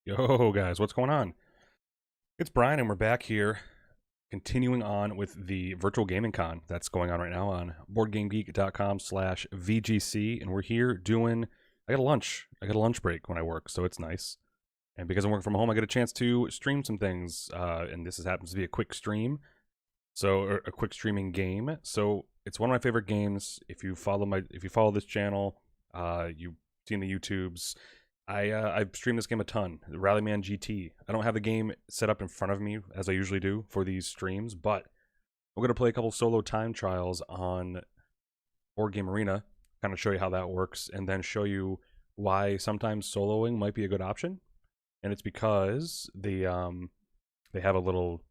Yo, guys, what's going on? It's Brian, and we're back here continuing on with the virtual gaming con that's going on right now on boardgamegeek.com/VGC. And we're here doing, I got a lunch break when I work, so it's nice. And because I'm working from home, I get a chance to stream some things. And this happens to be a quick stream, or a quick streaming game. So it's one of my favorite games. If you follow this channel, you've seen the YouTubes. I've streamed this game a ton, Rallyman GT. I don't have the game set up in front of me as I usually do for these streams, but we're going to play a couple solo time trials on Boardgame Arena, kind of show you how that works, and then show you why sometimes soloing might be a good option. And it's because they have a little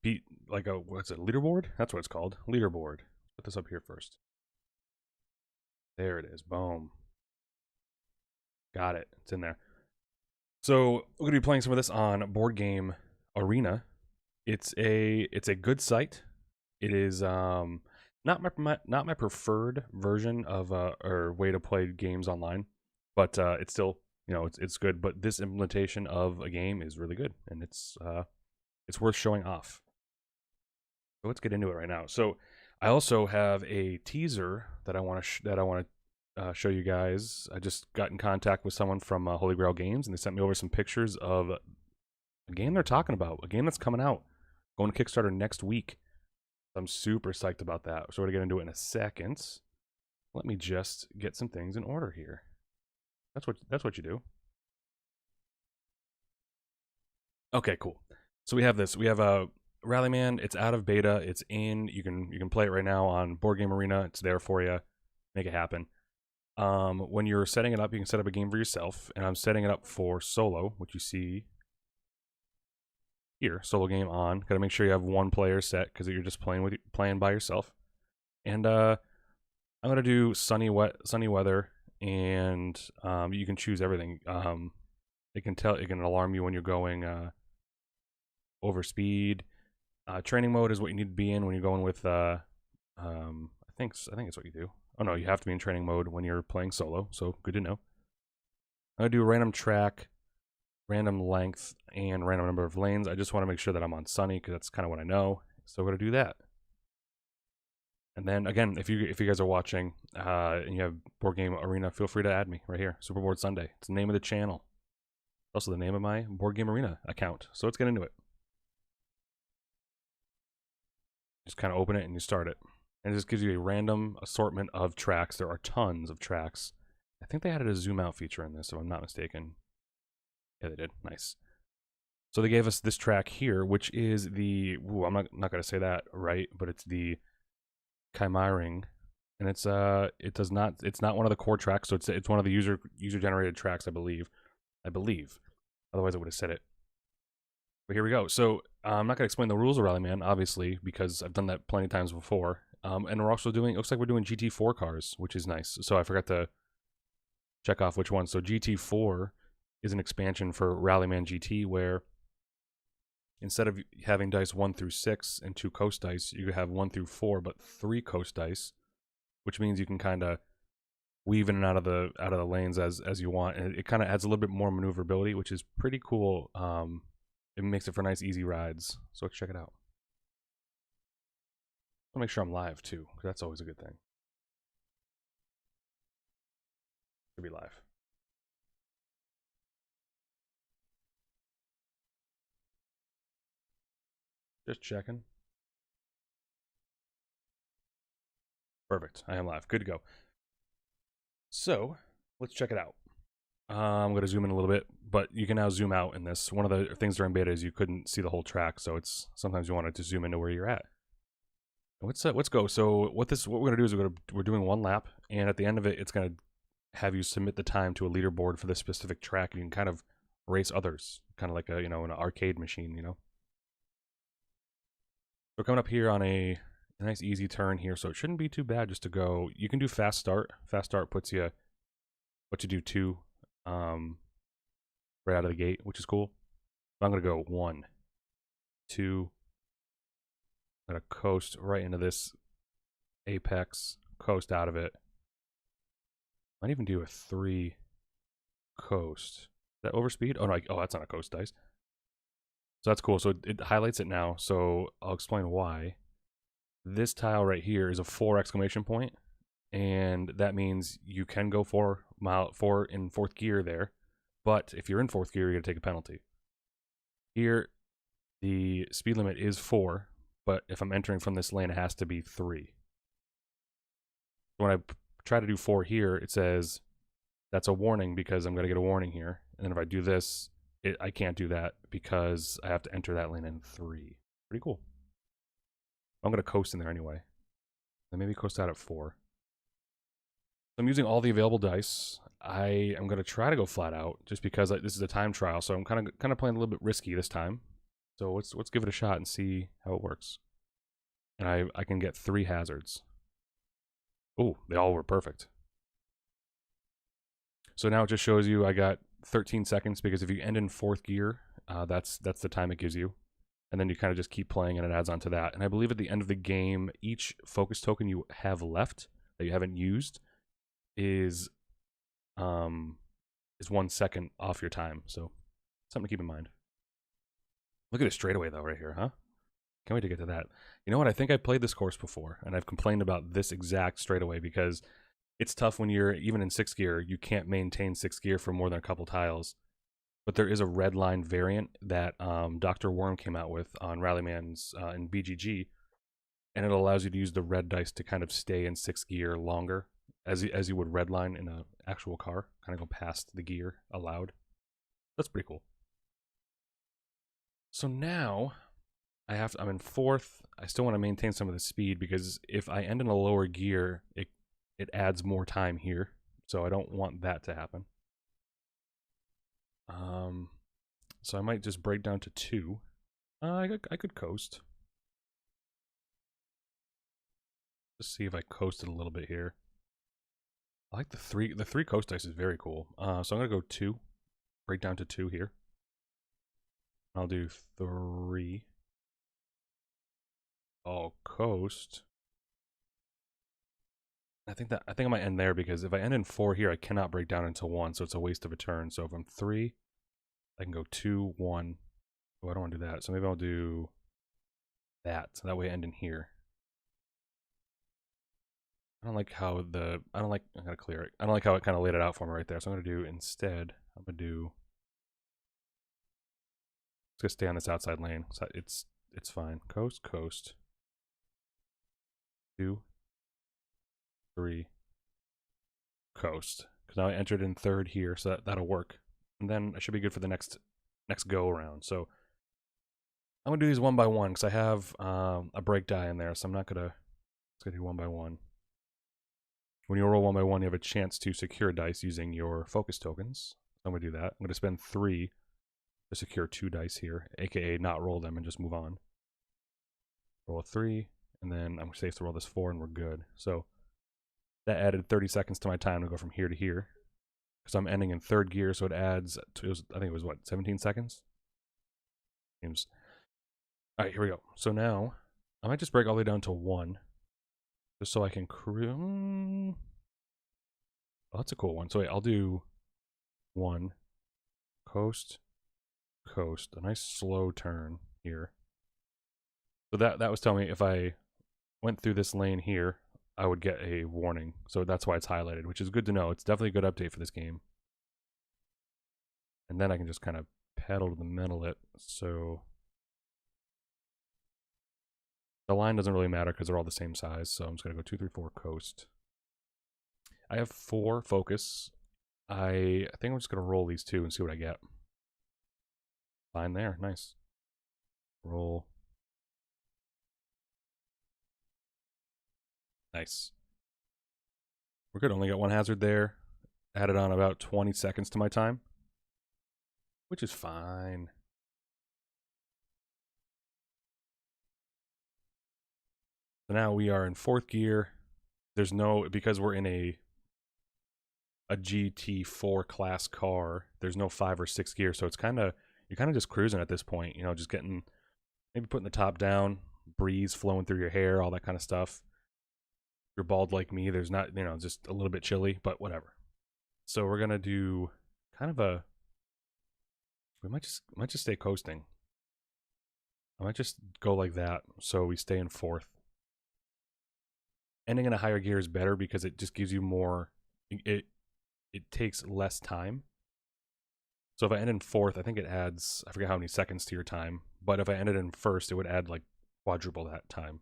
beat, like a, what's it, leaderboard? That's what it's called, leaderboard. Put this up here first. There it is, boom. Got it. It's in there. So we're gonna be playing some of this on Boardgame Arena. It's a good site. It is not my preferred version of or way to play games online, but it's still, it's good. But this implementation of a game is really good, and it's worth showing off. So let's get into it right now. So I also have a teaser that I want to show you guys. I just got in contact with someone from Holy Grail Games, and they sent me over some pictures of a game they're talking about, a game that's coming out, going to Kickstarter next week. I'm super psyched about that. So we're gonna get into it in a second. Let me just get some things in order here. That's what you do. Okay, cool. So we have this. We have a Rallyman. It's out of beta. It's in. You can play it right now on Boardgame Arena. It's there for you. Make it happen. When you're setting it up, you can set up a game for yourself, and I'm setting it up for solo, which you see here. Solo game on. Got to make sure you have one player set because you're just playing by yourself. And I'm gonna do sunny weather, and you can choose everything. It can alarm you when you're going over speed. Training mode is what you need to be in when you're going with. I think it's what you do. Oh no, you have to be in training mode when you're playing solo, so good to know. I'm going to do random track, random length, and random number of lanes. I just want to make sure that I'm on sunny, because that's kind of what I know. So we're going to do that. And then, again, if you guys are watching and you have Boardgame Arena, feel free to add me right here, Superboard Sunday. It's the name of the channel. Also the name of my Boardgame Arena account. So let's get into it. Just kind of open it and you start it. And it just gives you a random assortment of tracks. There are tons of tracks. I think they added a zoom out feature in this, if I'm not mistaken. Yeah, they did. Nice. So they gave us this track here, which is the, I'm not going to say that right, but it's the Kymiring, and it's not one of the core tracks, so it's one of the user generated tracks, I believe. Otherwise I would have said it. But here we go. So I'm not going to explain the rules of Rallyman, obviously, because I've done that plenty of times before. And we're also doing, it looks like we're doing GT4 cars, which is nice. So I forgot to check off which one. So GT4 is an expansion for Rallyman GT, where instead of having dice 1 through 6 and 2 coast dice, you have 1 through 4, but 3 coast dice, which means you can kind of weave in and out of the lanes as you want, and it kind of adds a little bit more maneuverability, which is pretty cool. It makes it for nice, easy rides. So let's check it out. I'll make sure I'm live too, because that's always a good thing. To be live. Just checking. Perfect. I am live. Good to go. So let's check it out. I'm going to zoom in a little bit, but you can now zoom out in this. One of the things during beta is you couldn't see the whole track, so it's sometimes you wanted to zoom into where you're at. Let's go. So what we're going to do is we're doing one lap, and at the end of it, it's going to have you submit the time to a leaderboard for this specific track, and you can kind of race others, kind of like an arcade machine, We're coming up here on a nice easy turn here, so it shouldn't be too bad just to go. You can do fast start. Fast start puts you to do 2 right out of the gate, which is cool. I'm gonna go 1, 2. I'm gonna coast right into this apex, coast out of it. Might even do a 3, coast. Is that overspeed? Oh, no, oh, that's not a coast dice. So that's cool. So it highlights it now. So I'll explain why. This tile right here is a 4 exclamation point, and that means you can go 4 in 4th gear there, but if you're in 4th gear, you're going to take a penalty. Here, the speed limit is 4, but if I'm entering from this lane, it has to be 3. When I try to do 4 here, it says that's a warning because I'm going to get a warning here. And then if I do this, I can't do that because I have to enter that lane in 3. Pretty cool. I'm going to coast in there anyway. And maybe coast out at 4. So I'm using all the available dice. I am going to try to go flat out just because this is a time trial. So I'm kind of playing a little bit risky this time. So let's give it a shot and see how it works. And I can get 3 hazards. Oh, they all were perfect. So now it just shows you I got 13 seconds because if you end in 4th gear, that's the time it gives you. And then you kind of just keep playing and it adds on to that. And I believe at the end of the game, each focus token you have left that you haven't used is 1 second off your time. So something to keep in mind. Look at it straightaway though right here, huh? Can't wait to get to that. You know what? I think I played this course before, and I've complained about this exact straightaway because it's tough when you're, even in 6th gear, you can't maintain 6th gear for more than a couple tiles. But there is a red line variant that Dr. Worm came out with on Rallyman's in BGG, and it allows you to use the red dice to kind of stay in 6th gear longer, as you would redline in an actual car, kind of go past the gear allowed. That's pretty cool. So now I'm in 4th. I still want to maintain some of the speed because if I end in a lower gear, it adds more time here. So I don't want that to happen. So I might just break down to 2. I could coast. Just see if I coasted a little bit here. I like the 3 coast dice is very cool. So I'm gonna go 2. Break down to 2 here. I'll do 3. I'll coast. I think I might end there because if I end in 4 here, I cannot break down into 1, so it's a waste of a turn. So if I'm 3, I can go 2, 1. Oh, I don't want to do that. So maybe I'll do that. So that way I end in here. I don't like how I gotta clear it. I don't like how it kind of laid it out for me right there. So I'm gonna do instead, I'm gonna stay on this outside lane. So it's fine. Coast, coast. 2, 3, coast. Because now I entered in 3rd here, so that'll work. And then I should be good for the next go around. So I'm gonna do these 1 by 1 because I have a break die in there, so I'm not gonna. Let's go do 1 by 1. When you roll 1 by 1, you have a chance to secure dice using your focus tokens. I'm gonna do that. I'm gonna spend 3 to secure 2 dice here, aka not roll them and just move on. Roll a 3, and then I'm safe to roll this 4, and we're good. So that added 30 seconds to my time to go from here to here. Because I'm ending in 3rd gear, so it adds, I think it was what, 17 seconds? Seems. Alright, here we go. So now, I might just break all the way down to 1. Just so I can cruise. Oh, that's a cool one. So wait, I'll do 1. Coast. Coast. A nice slow turn here. So that was telling me if I went through this lane here, I would get a warning. So that's why it's highlighted, which is good to know. It's definitely a good update for this game. And then I can just kind of pedal to the middle it. So the line doesn't really matter because they're all the same size. So I'm just going to go 2, 3, 4, coast. I have 4 focus. I think I'm just going to roll these 2 and see what I get. Fine there. Nice. Roll. Nice. We're good. Only got 1 hazard there. Added on about 20 seconds to my time, which is fine. So now we are in 4th gear. There's no, because we're in a GT4 class car, there's no 5 or 6 gear, so it's you're kind of just cruising at this point, you know, just getting, maybe putting the top down, breeze flowing through your hair, all that kind of stuff. If you're bald like me, there's not, you know, just a little bit chilly, but whatever. So we're gonna do kind of a... We might just stay coasting. I might just go like that, so we stay in 4th. Ending in a higher gear is better because it just gives you more... It takes less time. So if I end in 4th, I think it adds... I forget how many seconds to your time. But if I ended in 1st, it would add like quadruple that time.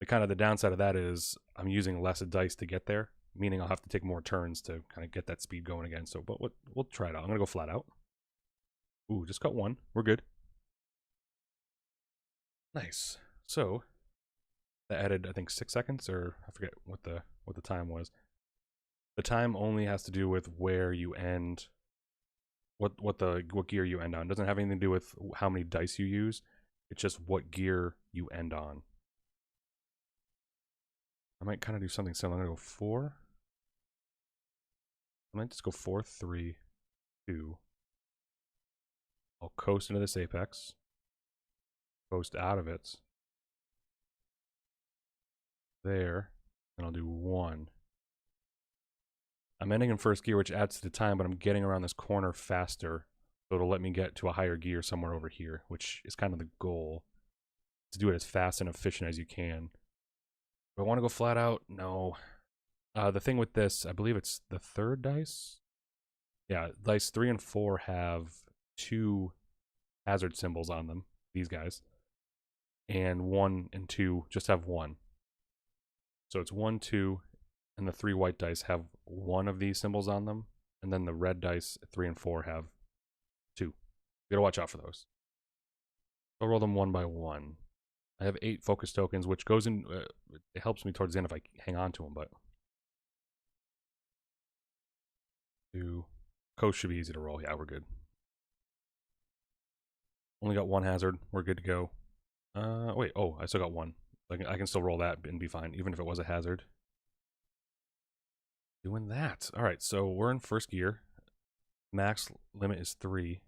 The downside of that is I'm using less dice to get there, meaning I'll have to take more turns to kind of get that speed going again. So, but we'll try it out. I'm gonna go flat out. Ooh, just got 1. We're good. Nice. So that added, I think, 6 seconds, or I forget what the time was. The time only has to do with where you end, what gear you end on. It doesn't have anything to do with how many dice you use. It's just what gear you end on. I might kind of do something similar. I'm gonna go 4. I might just go 4, 3, 2. I'll coast into this apex. Coast out of it. There. And I'll do 1. I'm ending in 1st gear, which adds to the time, but I'm getting around this corner faster. So it'll let me get to a higher gear somewhere over here, which is kind of the goal. To do it as fast and efficient as you can. Do I want to go flat out? No. The thing with this, I believe it's the 3rd dice. Yeah, dice 3 and 4 have 2 hazard symbols on them. These guys. And 1 and 2 just have 1. So it's 1, 2, and the 3 white dice have 1 of these symbols on them. And then the red dice, 3 and 4, have 2. You gotta watch out for those. I'll roll them 1 by 1. I have 8 focus tokens, which goes in... it helps me towards the end if I hang on to them, but... 2. Coast should be easy to roll. Yeah, we're good. Only got 1 hazard. We're good to go. Wait. Oh, I still got 1. I can still roll that and be fine, even if it was a hazard. Doing that. Alright, so we're in 1st gear. Max limit is 3.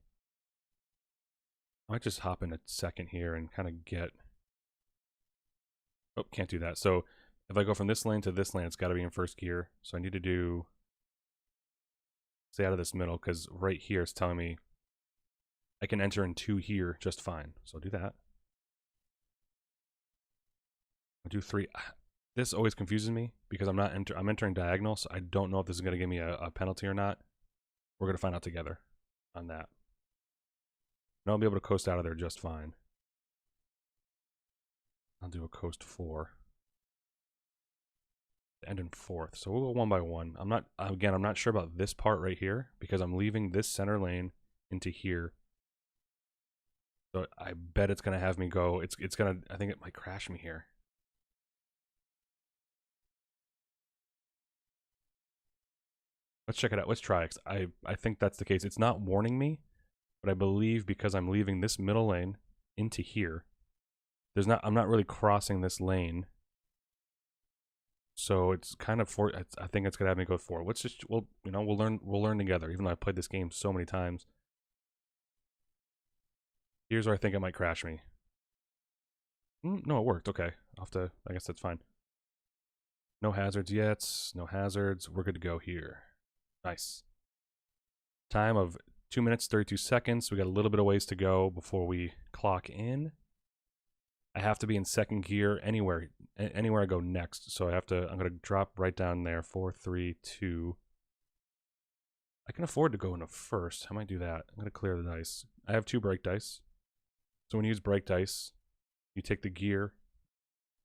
I might just hop in a 2nd here and kind of get... Oh, can't do that. So if I go from this lane to this lane, it's got to be in 1st gear. So I need to do... Stay out of this middle, because right here it's telling me I can enter in 2 here just fine. So I'll do that. I'll do 3. This always confuses me because I'm entering diagonal, so I don't know if this is going to give me a penalty or not. We're going to find out together on that. And I'll be able to coast out of there just fine. I'll do a coast 4. End in 4th. So we'll go 1 by 1. I'm not sure about this part right here because I'm leaving this center lane into here. So I bet it's going to have me go, I think it might crash me here. Let's check it out. Let's try it. I think that's the case. It's not warning me, but I believe because I'm leaving this middle lane into here, I'm not really crossing this lane. So it's kind of I think it's gonna have me go 4. We'll learn together. Even though I've played this game so many times. Here's where I think it might crash me. No, it worked. Okay, I guess that's fine. No hazards yet. No hazards. We're good to go here. Nice. Time of 2 minutes 32 seconds. We got a little bit of ways to go before we clock in. I have to be in 2nd gear anywhere I go next. So I'm going to drop right down there. 4, 3, 2. I can afford to go into 1st. I might do that. I'm going to clear the dice. I have 2 break dice. So when you use break dice, you take the gear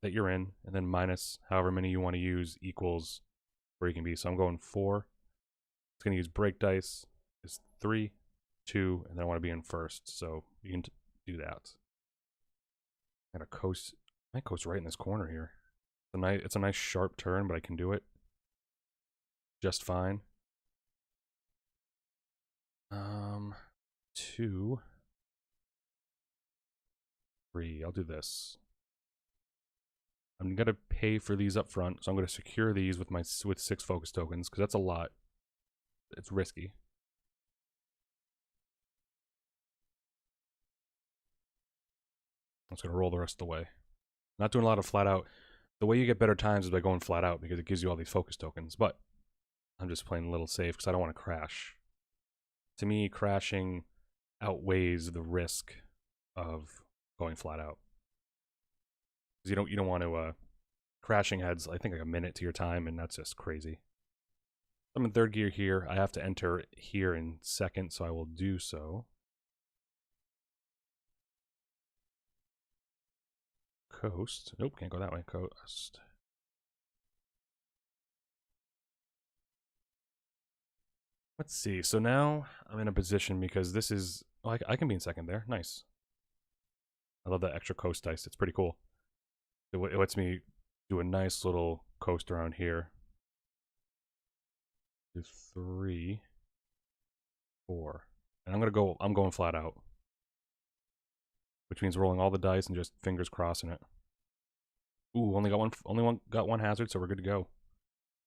that you're in and then minus however many you want to use equals where you can be. So I'm going 4. It's going to use break dice. It's 3, 2, and then I want to be in 1st. So you can do that. I gotta coast. I might coast right in this corner here. It's a nice sharp turn, but I can do it just fine. 2, 3. I'll do this. I'm gonna pay for these up front, so I'm gonna secure these with 6 focus tokens because that's a lot. It's risky. I'm just gonna roll the rest of the way. Not doing a lot of flat out. The way you get better times is by going flat out because it gives you all these focus tokens. But I'm just playing a little safe because I don't want to crash. to me, crashing outweighs the risk of going flat out. Because you don't want to crashing adds, I think, like a minute to your time, and that's just crazy. I'm in third gear here. I have to enter here in second, so I will do so. Coast. Nope, can't go that way. Coast. Let's see. So now I'm in a position because this is... Oh, I can be in second there. Nice. I love that extra coast dice. It's pretty cool. It lets me do a nice little coast around here. 2, 3, 4. And I'm going flat out. Which means rolling all the dice and just fingers crossing it. Ooh, only got one hazard, so we're good to go.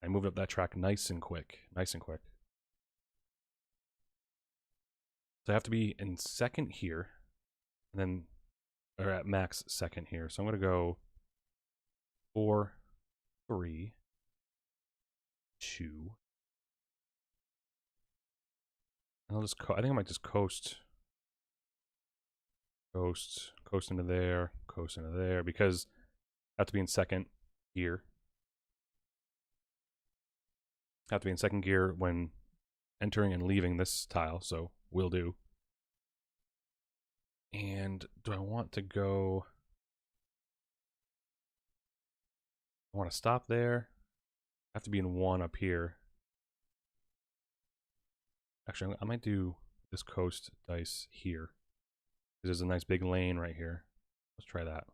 I moved up that track nice and quick. Nice and quick. So I have to be in second here. And then, or at max second here. So I'm going to go 4, 3, 2. And I'll just, I think I might just coast. Coast into there, because I have to be in second gear. I have to be in second gear when entering and leaving this tile, so will do. And do I want to go... I want to stop there. I have to be in 1 up here. Actually, I might do this coast dice here. There's a nice big lane right here. Let's try that.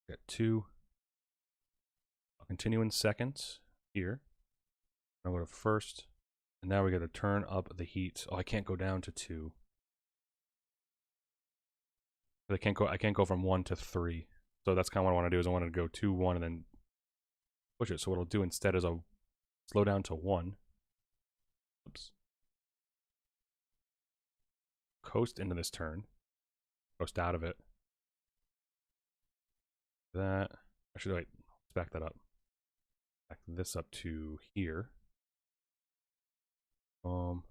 Got 2. I'll continue in second here. I'll go to first. And now we got to turn up the heat. Oh, I can't go down to 2. I can't go from 1 to 3. So that's kind of what I want to do, is I want to go 2, 1, and then push it. So what I'll do instead is I'll slow down to 1. Oops. Coast into this turn. Coast out of it. That. Actually, wait. Let's back that up. Back this up to here. 2,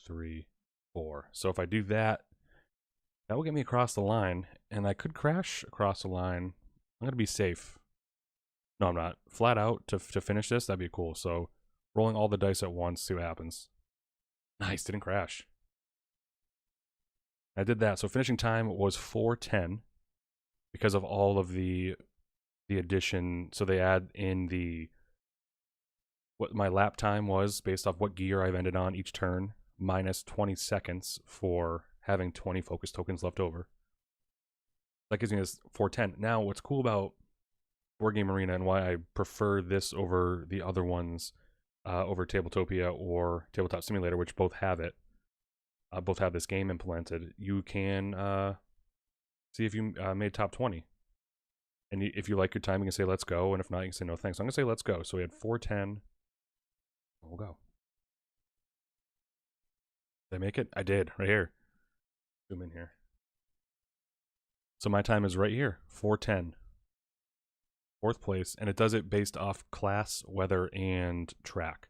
3, 4. So if I do that, that will get me across the line. And I could crash across the line. I'm going to be safe. No, I'm not. Flat out to finish this, that'd be cool. So rolling all the dice at once, see what happens. Nice, didn't crash. I did that. So finishing time was 4:10 because of all of the addition. So they add in what my lap time was based off what gear I've ended on each turn, minus 20 seconds for having 20 focus tokens left over. That gives me this 4:10. Now, what's cool about Boardgame Arena and why I prefer this over the other ones, over Tabletopia or Tabletop Simulator, which both have it, both have this game implemented, you can see if you made top 20. And if you like your time, you can say let's go, and if not, you can say no thanks. So I'm going to say let's go. So we had 4:10. We'll go. Did I make it? I did, right here. Zoom in here. So my time is right here, 4:10. 4th place, and it does it based off class, weather, and track.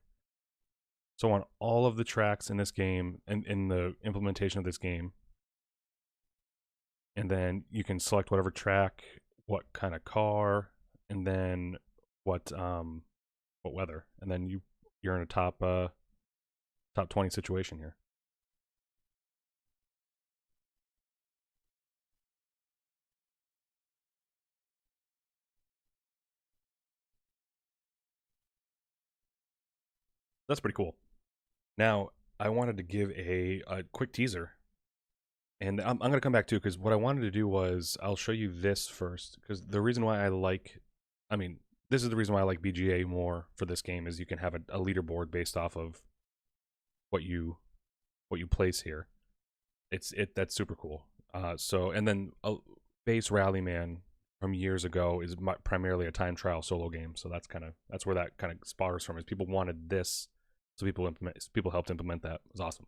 So on all of the tracks in this game, and in the implementation of this game, and then you can select whatever track, what kind of car, and then what weather, and then you're in a top 20 situation here. That's pretty cool. Now, I wanted to give a quick teaser. And I'm going to come back too, because what I wanted to do was, I'll show you this first. Because the reason why this is the reason why I like BGA more for this game, is you can have a leaderboard based off of what you place here. That's super cool. And then base Rallyman from years ago is primarily a time trial solo game. So that's where that kind of spars from, is people wanted this. So people helped implement that. It was awesome.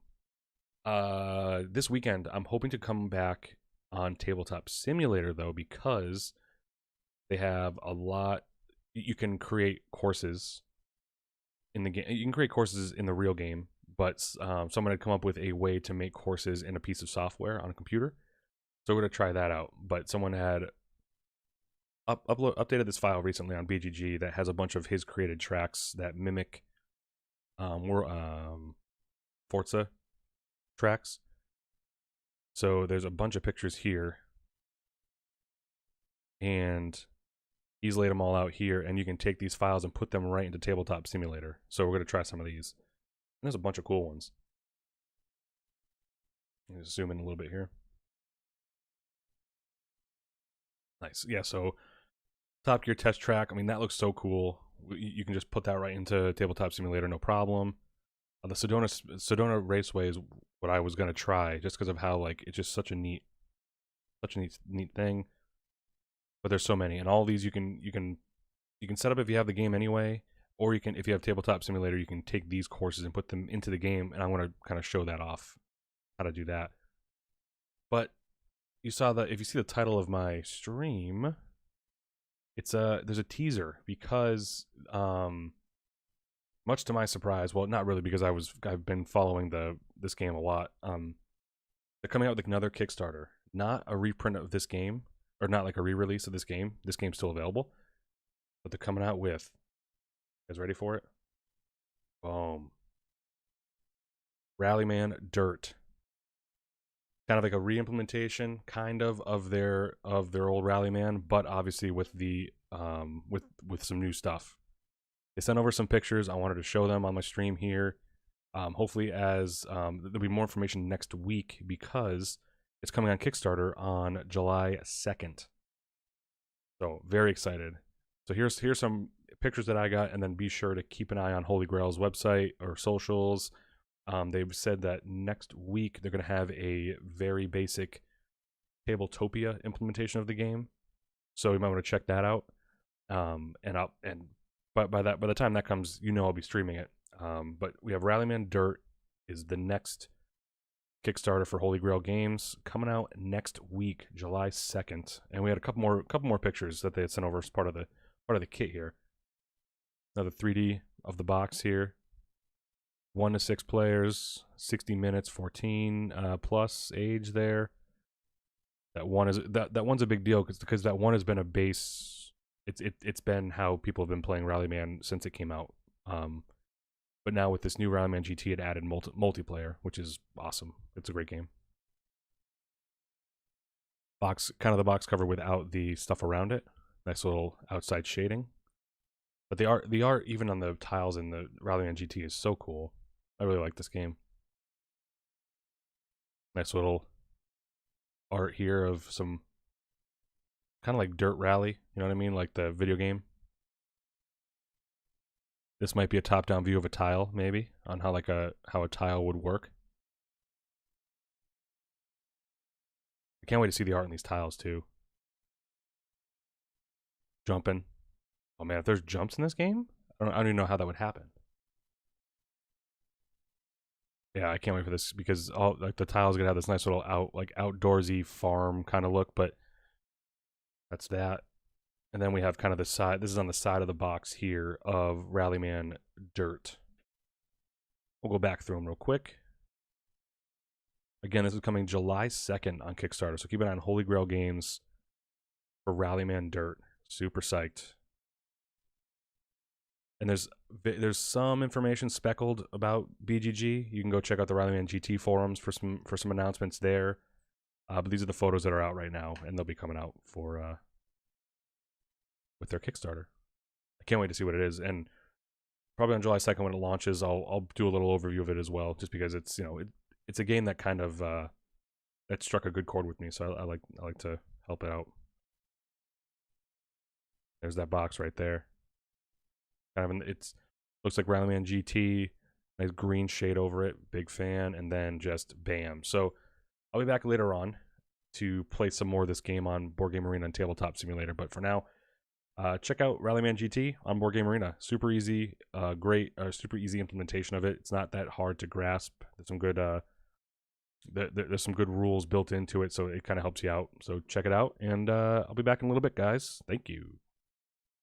This weekend, I'm hoping to come back on Tabletop Simulator, though, because they have a lot you can create courses in the game. You can create courses in the real game, but someone had come up with a way to make courses in a piece of software on a computer. So we're going to try that out. But someone had updated this file recently on BGG that has a bunch of his created tracks that mimic Forza tracks. So there's a bunch of pictures here, and he's laid them all out here, and you can take these files and put them right into Tabletop Simulator. So we're going to try some of these. And there's a bunch of cool ones. Let me zoom in a little bit here. Nice. Yeah, so Top Gear test track. I mean, that looks so cool. You can just put that right into Tabletop Simulator, no problem. The Sedona Raceway is what I was gonna try, just because of how like it's just such a neat thing. But there's so many, and all these you can set up if you have the game anyway, or you can, if you have Tabletop Simulator, you can take these courses and put them into the game. And I want to kind of show that off, how to do that. But you saw that if you see the title of my stream, it's there's a teaser because much to my surprise, well, not really, because I've been following this game a lot. They're coming out with another Kickstarter, not a reprint of this game, or not like a re-release of this game. This game's still available, but they're coming out with. You guys ready for it? Boom. Rallyman Dirt. Kind of like a re-implementation, kind of their old Rallyman, but obviously with the with some new stuff. They sent over some pictures. I wanted to show them on my stream here. Hopefully, as there'll be more information next week because it's coming on Kickstarter on July 2nd. So very excited. So here's some pictures that I got, and then be sure to keep an eye on Holy Grail's website or socials. They've said that next week they're going to have a very basic Tabletopia implementation of the game, so you might want to check that out. But by the time that comes, I'll be streaming it. But we have Rallyman Dirt is the next Kickstarter for Holy Grail Games coming out next week, July 2nd, and we had a couple more pictures that they had sent over as part of the kit here. Another 3D of the box here. 1 to 6 players, 60 minutes, 14 plus age there. That one's a big deal because that one has been a base. It's been how people have been playing Rallyman since it came out. But now with this new Rallyman GT, it added multiplayer, which is awesome. It's a great game. Kind of the box cover without the stuff around it. Nice little outside shading. But the art even on the tiles in the Rallyman GT is so cool. I really like this game. Nice little art here of some kind of like Dirt Rally, you know what I mean? Like the video game. This might be a top-down view of a tile, maybe, on how a tile would work. I can't wait to see the art in these tiles too. Jumping. Oh man, if there's jumps in this game, I don't even know how that would happen. Yeah, I can't wait for this because all like the tiles are gonna have this nice little outdoorsy farm kind of look, but that's that. And then we have kind of the side. This is on the side of the box here of Rallyman Dirt. We'll go back through them real quick. Again, this is coming July 2nd on Kickstarter, so keep an eye on Holy Grail Games for Rallyman Dirt. Super psyched. And there's some information speckled about BGG. You can go check out the Rallyman GT forums for some announcements there. But these are the photos that are out right now, and they'll be coming out for with their Kickstarter. I can't wait to see what it is, and probably on July 2nd when it launches, I'll do a little overview of it as well, just because it's it's a game that kind of that struck a good chord with me, so I like to help it out. There's that box right there. Kind of, looks like Rallyman GT, nice green shade over it, big fan, and then just bam. So I'll be back later on to play some more of this game on Boardgame Arena and Tabletop Simulator, but for now, check out Rallyman GT on Boardgame Arena. Super easy, super easy implementation of it. It's not that hard to grasp. There's some good there's some good rules built into it, so it kind of helps you out. So check it out, and I'll be back in a little bit, guys. Thank you.